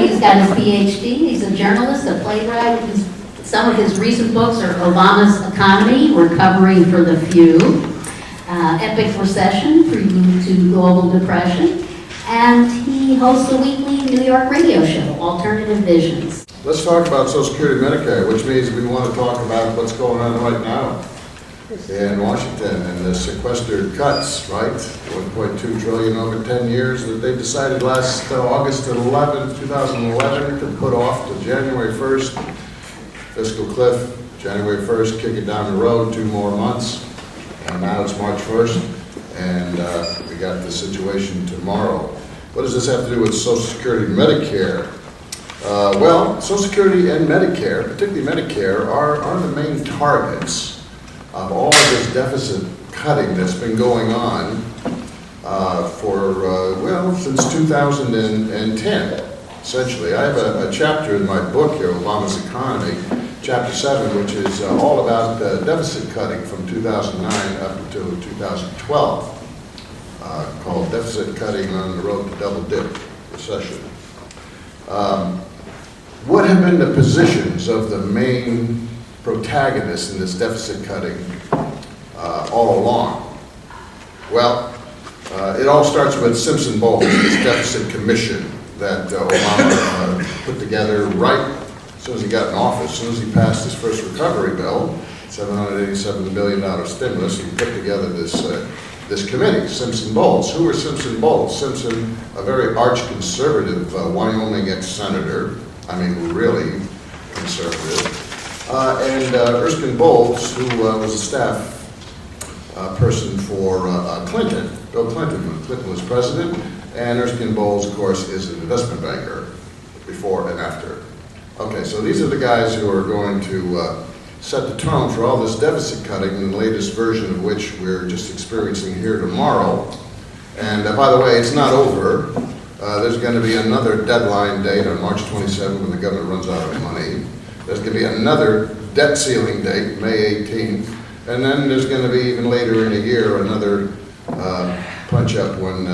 He's got his PhD. He's a journalist, a playwright. Some of his recent books are Obama's Economy, Recovering for the Few, Epic Recession, Prelude to Global Depression, and he hosts a weekly New York radio show, Alternative Visions. Let's talk about Social Security and Medicare, which means we want to talk about what's going on right now in Washington and the sequestered cuts, right? 1.2 trillion over 10 years that they decided last August 11th, 2011 to put off to January 1st. Fiscal cliff, January 1st, kick it down the road 2 more months. And now it's March 1st, and we got the situation tomorrow. What does this have to do with Social Security and Medicare? Well, Social Security and Medicare, particularly Medicare, are the main targets of all of this deficit cutting that's been going on since 2010, essentially. I have a chapter in my book here, Obama's Economy, Chapter 7, which is all about deficit cutting from 2009 up until 2012, called Deficit Cutting on the Road to Double-Dip Recession. What have been the positions of the main protagonists in this deficit cutting all along? Well, it all starts with Simpson-Bowles, this deficit commission that Obama put together right as soon as he got in office. As soon as he passed his first recovery bill, $787 billion stimulus, he put together this committee, Simpson-Bowles. Who were Simpson-Bowles? Simpson, a very arch-conservative Wyoming ex-senator, I mean really conservative, and Erskine Bowles, who was a staff person for Clinton, Bill Clinton, when Clinton was president, and Erskine Bowles, of course, is an investment banker before and after. Okay, so these are the guys who are going to set the tone for all this deficit cutting, the latest version of which we're just experiencing here tomorrow. And by the way, it's not over. There's going to be another deadline date on March 27th when the government runs out of money. There's going to be another debt ceiling date, May 18th. And then there's going to be, even later in the year, another punch-up when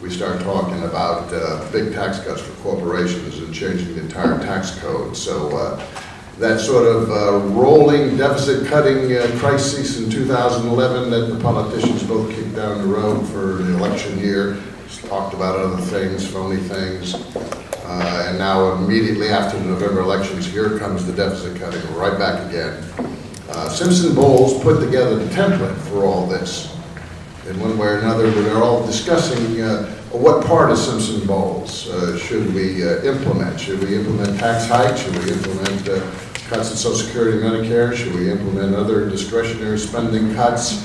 we start talking about big tax cuts for corporations and changing the entire tax code. So that sort of rolling deficit cutting crisis in 2011 that the politicians both kicked down the road for the election year, just talked about other things, phony things, and now immediately after the November elections, here comes the deficit cutting right back again. Simpson-Bowles put together the template for all this. In one way or another, they're all discussing what part of Simpson-Bowles should we implement? Should we implement tax hikes? Should we implement cuts in Social Security and Medicare? Should we implement other discretionary spending cuts?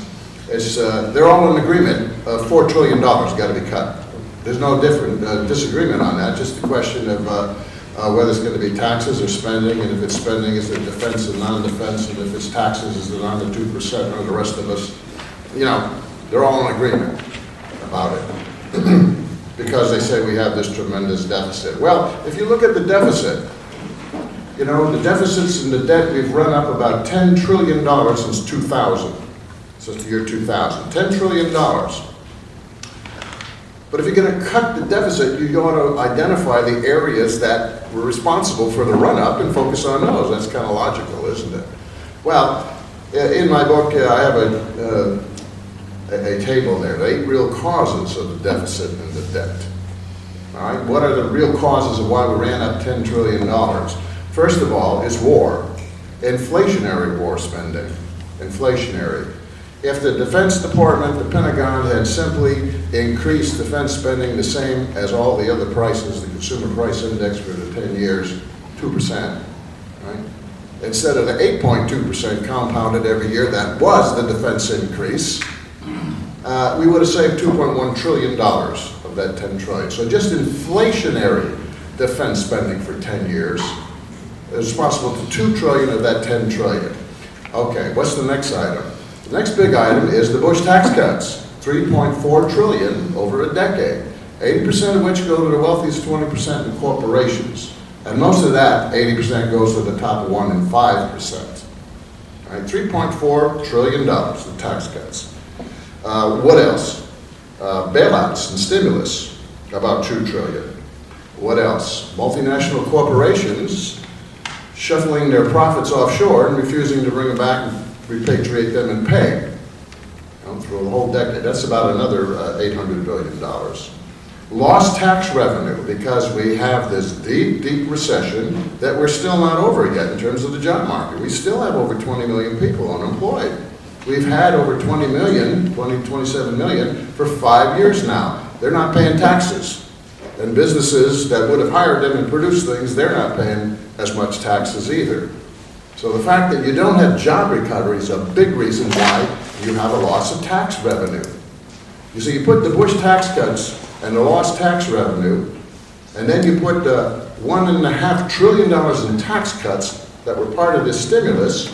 They're all in agreement. $4 trillion got to be cut. There's no different disagreement on that. Just the question of whether it's going to be taxes or spending, and if it's spending, is it defense and non-defense, and if it's taxes, is it on the 2% or the rest of us? You know, they're all in agreement about it because they say we have this tremendous deficit. Well, if you look at the deficit, you know, the deficits and the debt, we've run up about $10 trillion since 2000, since the year 2000, $10 trillion. But if you're going to cut the deficit, you want to identify the areas that were responsible for the run-up and focus on those. That's kind of logical, isn't it? Well, in my book, I have a table there, the 8 real causes of the deficit and the debt. All right, what are the real causes of why we ran up $10 trillion? First of all, is war, inflationary war spending, inflationary. If the Defense Department, the Pentagon, had simply increased defense spending the same as all the other prices, the Consumer Price Index for the 10 years, 2%, right? Instead of the 8.2% compounded every year, that was the defense increase, we would have saved $2.1 trillion of that $10 trillion. So just inflationary defense spending for 10 years is responsible for $2 trillion of that $10 trillion. Okay, what's the next item? The next big item is the Bush tax cuts, $3.4 trillion over a decade, 80% of which go to the wealthiest 20% in corporations. And most of that, 80%, goes to the top 1% and 5%. All right, $3.4 trillion in tax cuts. What else? Bailouts and stimulus, about $2 trillion. What else? Multinational corporations shuffling their profits offshore and refusing to bring them back and repatriate them and pay. Through the whole decade. That's about another $800 billion. Lost tax revenue because we have this deep, deep recession that we're still not over yet in terms of the job market. We still have over 20 million people unemployed. We've had over 27 million for 5 years now. They're not paying taxes. And businesses that would have hired them and produced things, they're not paying as much taxes either. So the fact that you don't have job recovery is a big reason why you have a loss of tax revenue. You see, you put the Bush tax cuts and the lost tax revenue, and then you put $1.5 trillion in tax cuts that were part of this stimulus,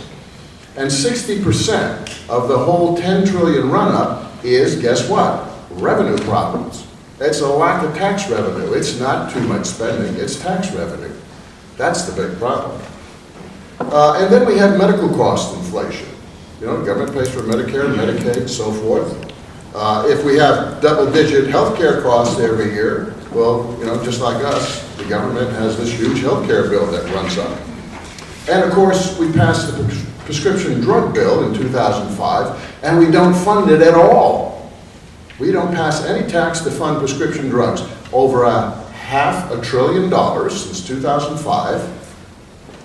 and 60% of the whole 10 trillion run-up is, guess what? Revenue problems. It's a lack of tax revenue. It's not too much spending, it's tax revenue. That's the big problem. And then we have medical cost inflation. You know, the government pays for Medicare, Medicaid, so forth. If we have double-digit health care costs every year, well, you know, just like us, the government has this huge health care bill that runs up. And of course, we passed the prescription drug bill in 2005, and we don't fund it at all. We don't pass any tax to fund prescription drugs. Over $500 billion since 2005.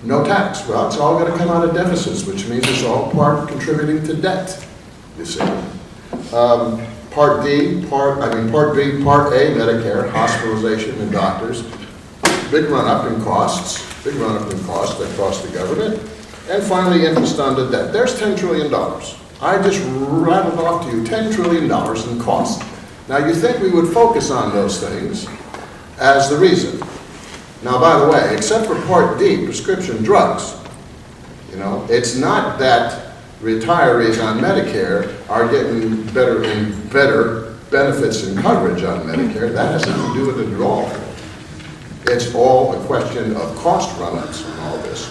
No tax. Well, it's all going to come out of deficits, which means it's all part contributing to debt, you see. Part B, Part A, Medicare, hospitalization and doctors, big run-up in costs across the government. And finally, interest on the debt. There's $10 trillion. I just rattled off to you $10 trillion in costs. Now, you think we would focus on those things as the reason. Now, by the way, except for Part D, prescription drugs, you know, it's not that retirees on Medicare are getting better and better benefits and coverage on Medicare. That has nothing to do with it at all. It's all a question of cost run-ups and all this.